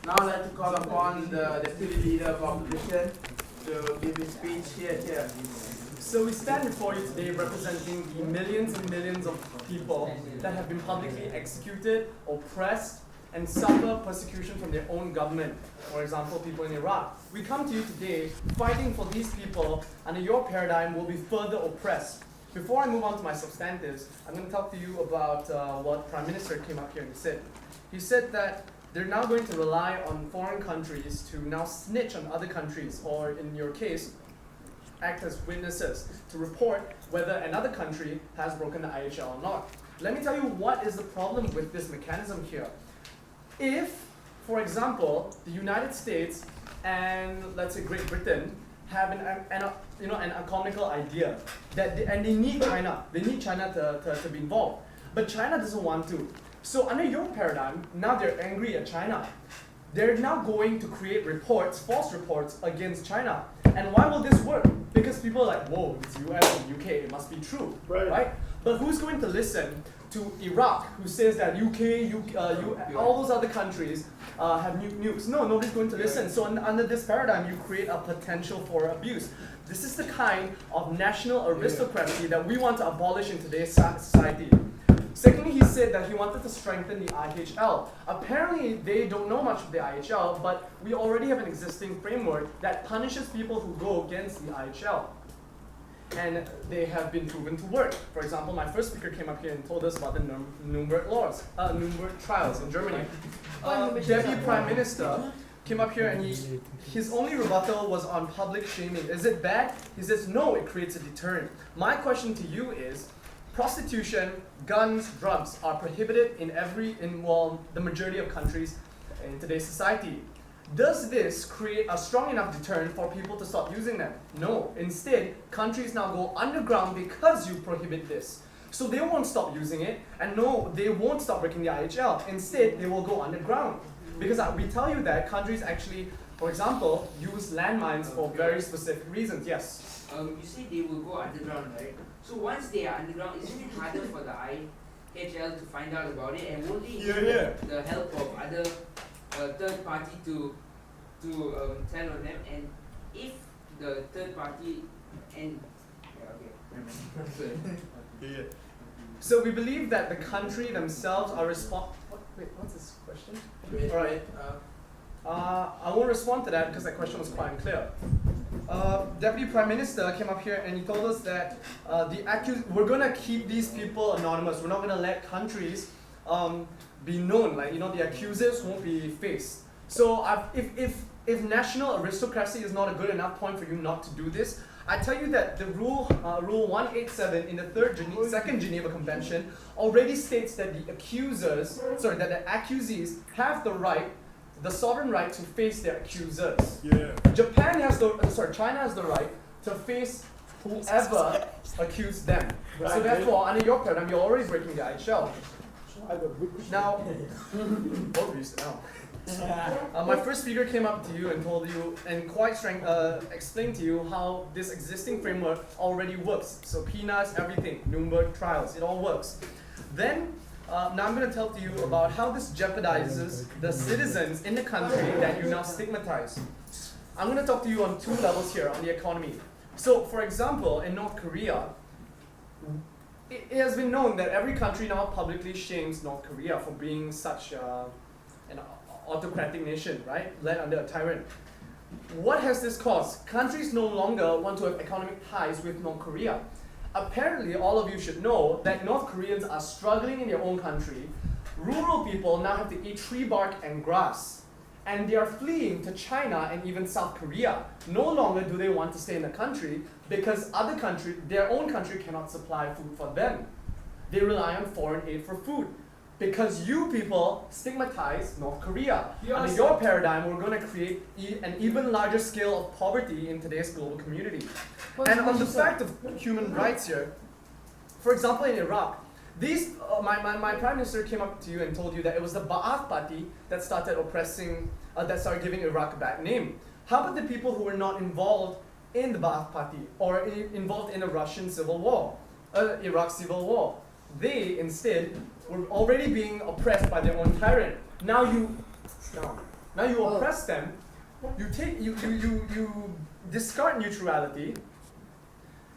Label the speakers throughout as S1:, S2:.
S1: Now I'd like to call upon the deputy leader of opposition to give his speech here.
S2: So we stand before you today representing the millions and millions of people that have been publicly executed, oppressed, and suffer persecution from their own government. For example, people in Iraq. We come to you today fighting for these people under your paradigm will be further oppressed. Before I move on to my substantives, I'm going to talk to you about what Prime Minister came up here and said. He said that they're now going to rely on foreign countries to now snitch on other countries, or in your case, act as witnesses to report whether another country has broken the IHL or not. Let me tell you what is the problem with this mechanism here. If, for example, the United States and let's say Great Britain have an economical idea that they need China. They need China to be involved, but China doesn't want to. So under your paradigm, now they're angry at China. They're now going to create reports, false reports against China. And why will this work? Because people are like, whoa, it's US and UK, it must be true, right? But who's going to listen to Iraq, who says that UK, all those other countries have nukes? No, nobody's going to listen. So under this paradigm, you create a potential for abuse. This is the kind of national aristocracy that we want to abolish in today's society. Secondly, he said that he wanted to strengthen the IHL. Apparently, they don't know much of the IHL, but we already have an existing framework that punishes people who go against the IHL. And they have been proven to work. For example, my first speaker came up here and told us about the Nuremberg trials in Germany. Deputy Prime Minister came up here and his only rebuttal was on public shaming. Is it bad? He says, no, it creates a deterrent. My question to you is, prostitution, guns, drugs are prohibited in the majority of countries in today's society. Does this create a strong enough deterrent for people to stop using them? No. Instead, countries now go underground because you prohibit this. So they won't stop using it, and no, they won't stop breaking the IHL. Instead, they will go underground. Because we tell you that countries actually, for example, use landmines for very specific reasons. Yes?
S3: You say they will go underground, right? So once they are underground, isn't it harder for the IHL to find out about it, and won't they need the help of other third party to tell on them? And if the third party
S2: So we believe that the country themselves are what's this question? All right. I won't respond to that because that question was quite unclear. Deputy Prime Minister came up here and he told us that we're going to keep these people anonymous. We're not going to let countries be known. The accusers won't be faced. So if national aristocracy is not a good enough point for you not to do this, I tell you that the rule 187 in the second Geneva Convention already states that the accusees have the sovereign right to face their accusers. Yeah. China has the right to face whoever accused them. Right. So therefore, under your paradigm, you're already breaking the IHL. Now, both of you sit down. My first speaker came up to you and told you and explained to you how this existing framework already works. So PNAS, everything, Nuremberg trials, it all works. Then, now I'm going to tell to you about how this jeopardizes the citizens in the country that you now stigmatize. I'm going to talk to you on two levels here on the economy. So, for example, in North Korea, it has been known that every country now publicly shames North Korea for being such an autocratic nation, right? Led under a tyrant. What has this caused? Countries no longer want to have economic ties with North Korea. Apparently, all of you should know that North Koreans are struggling in their own country. Rural people now have to eat tree bark and grass. And they are fleeing to China and even South Korea. No longer do they want to stay in the country because their own country cannot supply food for them. They rely on foreign aid for food. Because you people stigmatize North Korea. Under your paradigm, we're going to create an even larger scale of poverty in today's global community. And on the fact of human rights here, for example, in Iraq, my Prime Minister came up to you and told you that it was the Ba'ath Party that started that started giving Iraq a bad name. How about the people who were not involved in the Ba'ath Party or involved in the Russian civil war, Iraq civil war? They instead were already being oppressed by their own tyrant. Now Now you oppress them, you discard neutrality,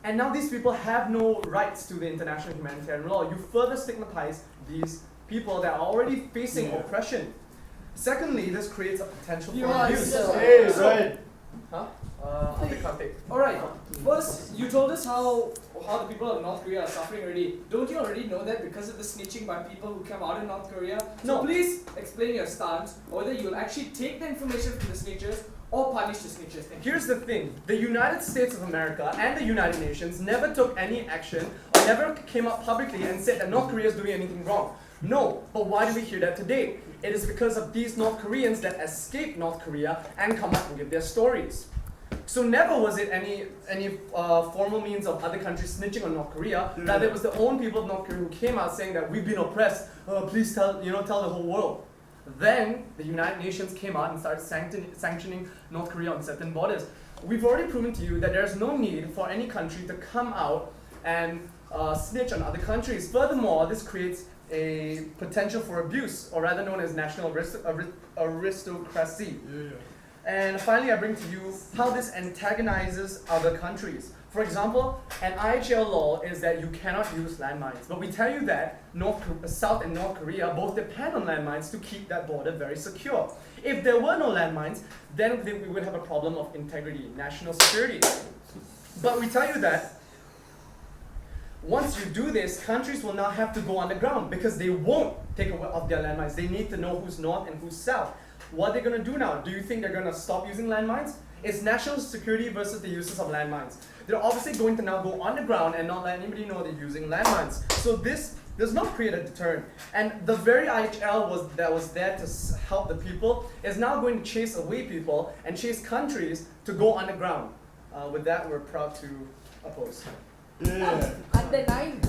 S2: and now these people have no rights to the international humanitarian law. You further stigmatize these people that are already facing oppression. Secondly, this creates a potential for abuse.
S4: Right.
S2: Huh? Kartik.
S5: Alright, first you told us how the people of North Korea are suffering already. Don't you already know that because of the snitching by people who come out in North Korea?
S2: No.
S5: So please explain your stance, or whether you'll actually take the information from the snitchers or punish the snitchers. Thank you.
S2: Here's the thing, the United States of America and the United Nations never took any action or never came up publicly and said that North Korea is doing anything wrong. No, but why do we hear that today? It is because of these North Koreans that escape North Korea and come up and give their stories. So never was it any formal means of other countries snitching on North Korea. Rather, it was the own people of North Korea who came out saying that we've been oppressed. Please tell the whole world. Then the United Nations came out and started sanctioning North Korea on certain borders. We've already proven to you that there's no need for any country to come out and snitch on other countries. Furthermore, this creates a potential for abuse, or rather known as national aristocracy. And finally, I bring to you how this antagonizes other countries. For example, an IHL law is that you cannot use landmines. But we tell you that South and North Korea both depend on landmines to keep that border very secure. If there were no landmines, then we would have a problem of integrity, national security. But we tell you that once you do this, countries will not have to go underground because they won't take off their landmines. They need to know who's north and who's south. What are they going to do now? Do you think they're going to stop using landmines? It's national security versus the uses of landmines. They're obviously going to now go underground and not let anybody know they're using landmines. So this does not create a deterrent. And the very IHL that was there to help the people is now going to chase away people and chase countries to go underground. With that, we're proud to oppose.
S6: Under 9.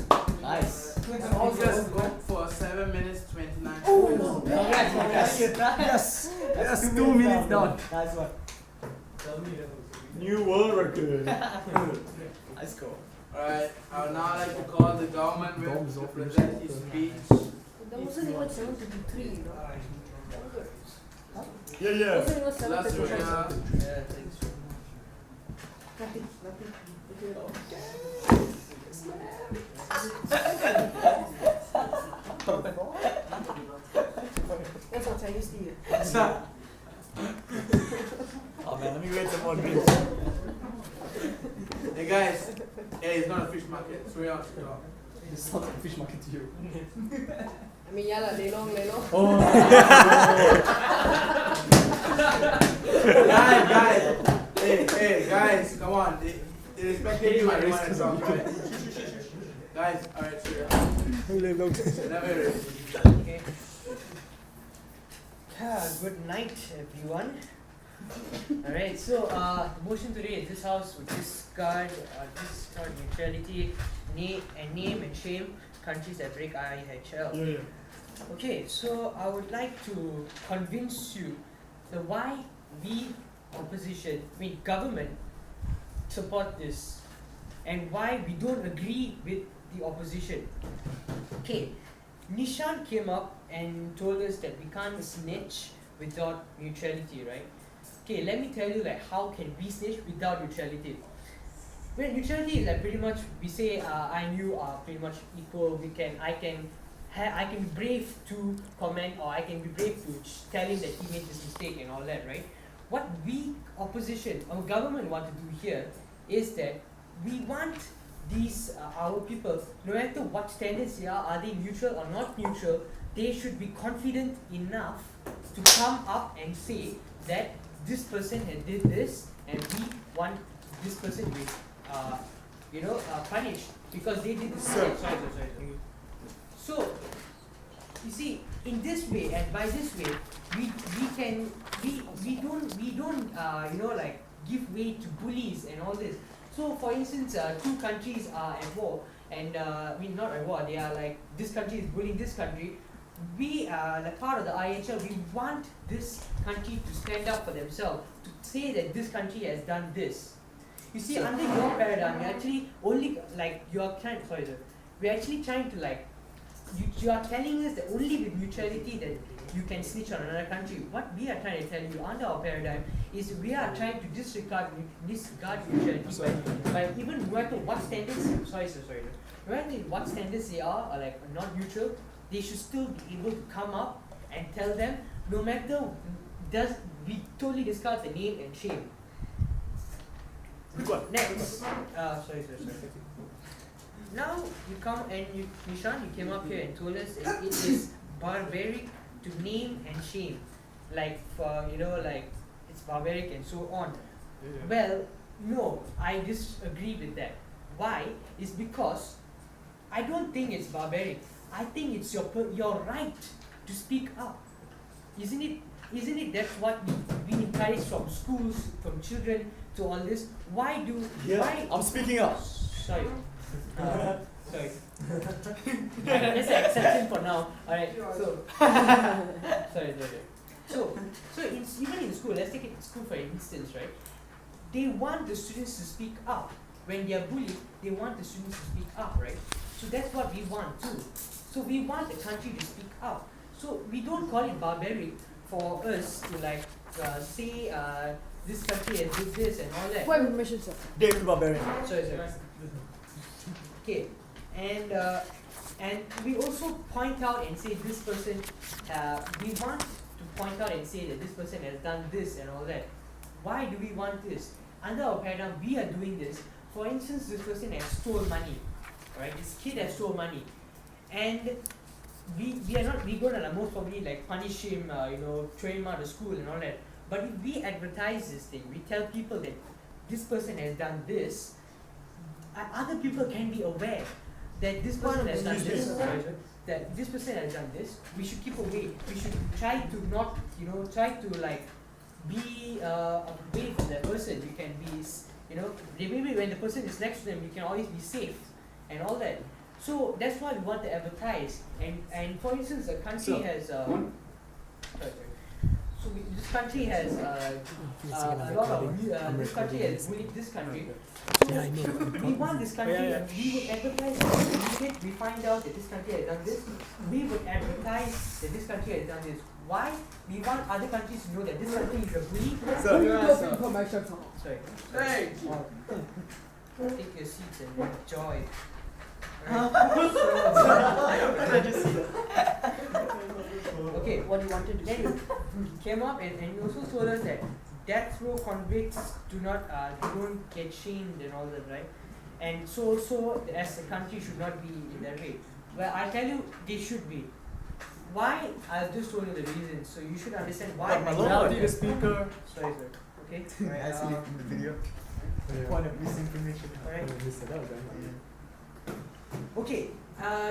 S4: Nice.
S1: All just go for 7 minutes 29 seconds.
S6: Oh,
S4: Yes.
S2: Yes, 2 minutes down.
S4: Nice one. New world record. Let's go.
S1: Alright, I would now like to call the government whip to present his speech.
S6: that wasn't even 7:53, you know.
S4: Yeah,
S6: It
S4: yeah.
S6: wasn't even
S1: Last
S6: 7:53.
S1: winner.
S6: Nothing. That's what Chinese tea.
S4: Oh man, let me get some more drinks.
S1: Hey guys, hey, it's not a fish market. Sorry, out.
S2: It's not a fish market to you.
S6: I mean, yeah, lah, lelong.
S1: Guys, hey, guys, come on. They respected you and they want to talk, right? Guys, alright, sure. Never.
S7: Okay. Good night, everyone. Alright, so the motion today is this house would discard neutrality, name and shame countries that break IHL. Okay, so I would like to convince you the why we opposition, government support this, and why we don't agree with the opposition. Okay, Nishan came up and told us that we can't snitch without neutrality, right? Okay, let me tell you how can we snitch without neutrality. Well, neutrality is pretty much we say I and you are pretty much equal. I can be brave to comment, or I can be brave to tell him that he made this mistake and all that, right? What we opposition, our government want to do here is that we want these our people, no matter what standards they are they neutral or not neutral, they should be confident enough to come up and say that this person had did this and we want this person to be punished because they did this. Sorry. So you see, in this way and by this way, we don't give way to bullies and all this. So for instance, two countries are at war, and not at war. They are this country is bullying this country. We part of the IHL. We want this country to stand up for themselves, to say that this country has done this. You see, under your paradigm, we actually only we're actually trying to you are telling us that only with neutrality that you can snitch on another country. What we are trying to tell you under our paradigm is we are trying to disregard neutrality by even no matter what standards, no matter what standards they are or like not neutral, they should still be able to come up and tell them, no matter we totally discard the name and shame. Next, sorry. Now you come and Nishan, you came up here and told us that it is barbaric to name and shame, like for like it's barbaric and so on. Well, no, I disagree with that. Why? Is because I don't think it's barbaric. I think it's your right to speak up. Isn't it that's what we encourage from schools, from children to all this? Why?
S4: I'm speaking up.
S7: Sorry. Sorry. That's an exception for now. Alright, so sorry. So even in school, let's take it school for instance, right? They want the students to speak up. When they are bullied, they want the students to speak up, right? So that's what we want too. So we want the country to speak up. So we don't call it barbaric for us to like say this country has did this and all that.
S6: What information, sir?
S4: David Barbarian.
S7: Sorry. Okay, and we also point out and say this person. We want to point out and say that this person has done this and all that. Why do we want this? Under our paradigm, we are doing this. For instance, this person has stole money. Right? This kid has stole money, and we're gonna most probably like punish him, throw him out of school and all that. But if we advertise this thing, we tell people that this person has done this, other people can be aware that this person has done this. That this person has done this. We should keep away. We should try to not, try to like be away from that person. We can be, maybe when the person is next to them, we can always be safe and all that. So that's why we want to advertise. And for instance, the country has this country has a lot of this country has bullied this country. So we want this country. We would advertise. If we find out that this country has done this, we would advertise that this country has done this. Why? We want other countries to know that this country is a bully.
S6: Information, sir.
S7: Sorry.
S1: Hey.
S7: Take your seats and enjoy. Okay,
S6: What you wanted to
S7: then
S6: say?
S7: you came up and you also told us that death row convicts don't get shamed and all that, right? And so as a country should not be in that way. Well, I tell you, they should be. Why? I've just told you the reasons, so you should understand why.
S2: Neutrality, the speaker.
S7: Sorry, sir. Okay.
S4: I see it in the video. Point of misinformation.
S7: Alright. Okay,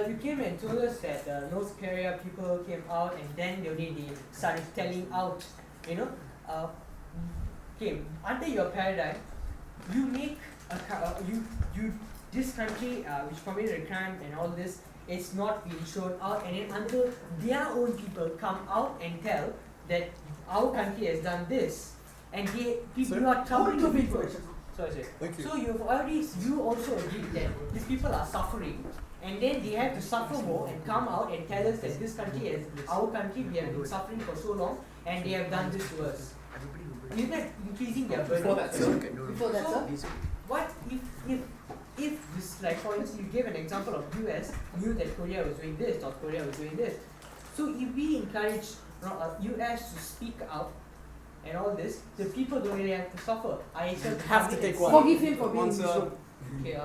S7: you came and told us that North Korea people came out and then they started telling out, okay, under your paradigm, you make this country which committed a crime and all this, it's not being shown out, and then until their own people come out and tell that our country has done this, and you are troubling the people. Sorry.
S4: Thank you.
S7: So you also agree that these people are suffering, and then they have to suffer more and come out and tell us that this country is our country, we have been suffering for so long, and they have done this to us. Isn't that increasing their burden?
S6: Before that, sir?
S7: What if this, like for instance, you gave an example of US knew that Korea was doing this, North Korea was doing this. So if we encourage US to speak out and all this, the people don't really have to suffer. IHL
S4: have to take one.
S6: Forgive him for being
S1: One,
S6: so.
S1: sir.
S7: Okay,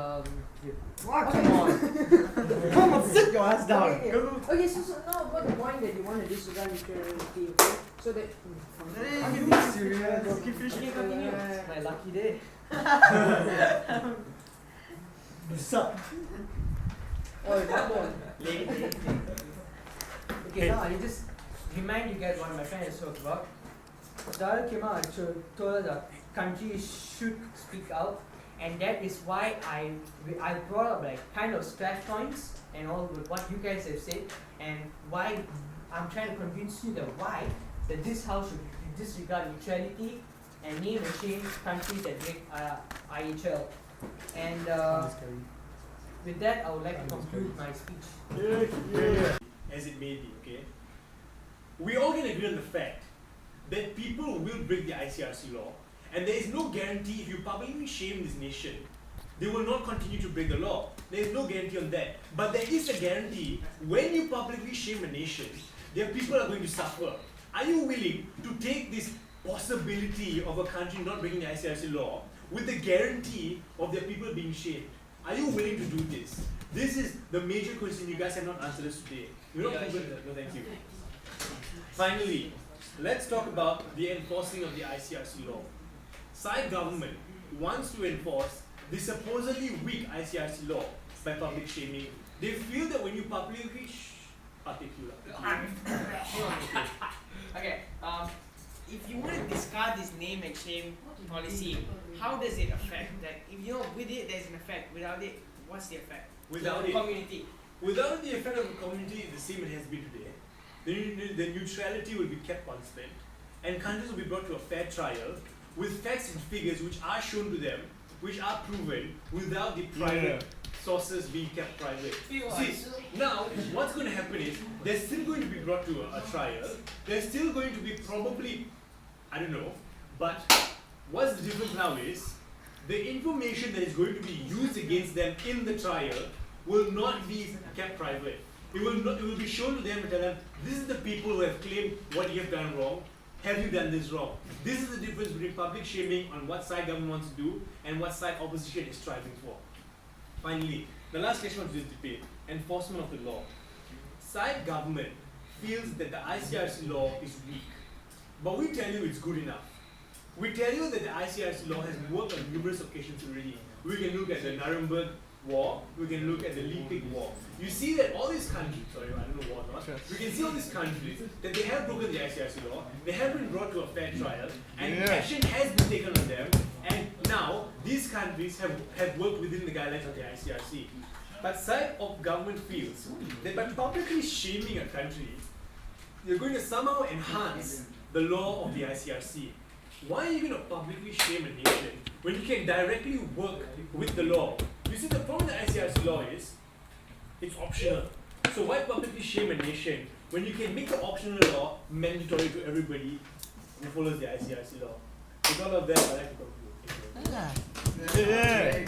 S6: Come on.
S4: Come on, sit your ass down.
S6: Okay, so now about the point that you want to disregard neutrality, okay? So that.
S7: continue. My lucky day.
S4: You suck.
S6: Oh, that one.
S7: Okay, now I just remind you guys what my friend has talked about. Dara came out and told us that countries should speak out, and that is why I brought up like kind of scratch points and all with what you guys have said, and why I'm trying to convince you that this house should disregard neutrality and name and shame countries that break IHL. And with that, I would like to conclude my speech.
S8: As it may be, okay? We all can agree on the fact that people will break the ICRC law, and there is no guarantee if you publicly shame this nation, they will not continue to break the law. There is no guarantee on that. But there is a guarantee when you publicly shame a nation, their people are going to suffer. Are you willing to take this possibility of a country not breaking the ICRC law with the guarantee of their people being shamed? Are you willing to do this? This is the major question. You guys have not answered us today. You're not no, thank you. Finally, let's talk about the enforcing of the ICRC law. Side government wants to enforce the supposedly weak ICRC law by public shaming. They feel that when you publicly
S5: Okay, if you want to discard this name and shame policy, how does it affect? Like, if you're with it, there's an effect. Without it, what's the effect?
S8: Without
S5: the
S8: it,
S5: community.
S8: Without the effect of the community the same it has been today, the neutrality will be kept constant, and countries will be brought to a fair trial with facts and figures which are shown to them, which are proven without the private sources being kept private. See, now what's going to happen is they're still going to be brought to a trial. They're still going to be probably, I don't know, but what's the difference now is the information that is going to be used against them in the trial will not be kept private. It will be shown to them and tell them, this is the people who have claimed what you have done wrong. Have you done this wrong? This is the difference between public shaming on what side government wants to do and what side opposition is striving for. Finally, the last question of this debate, enforcement of the law. Side government feels that the ICRC law is weak, but we tell you it's good enough. We tell you that the ICRC law has worked on numerous occasions already. We can look at the Nuremberg War, we can look at the Leipzig War. You see that all these countries, sorry, I don't know war not, we can see all these countries that they have broken the ICRC law, they have been brought to a fair trial, and action has been taken on them, and now these countries have worked within the guidelines of the ICRC. But side of government feels that by publicly shaming a country, you're going to somehow enhance the law of the ICRC. Why even publicly shame a nation when you can directly work with the law? You see, the problem with the ICRC law is it's optional. So why publicly shame a nation when you can make the optional law mandatory to everybody who follows the ICRC law? With all of that, I'd like to conclude.
S4: Yeah.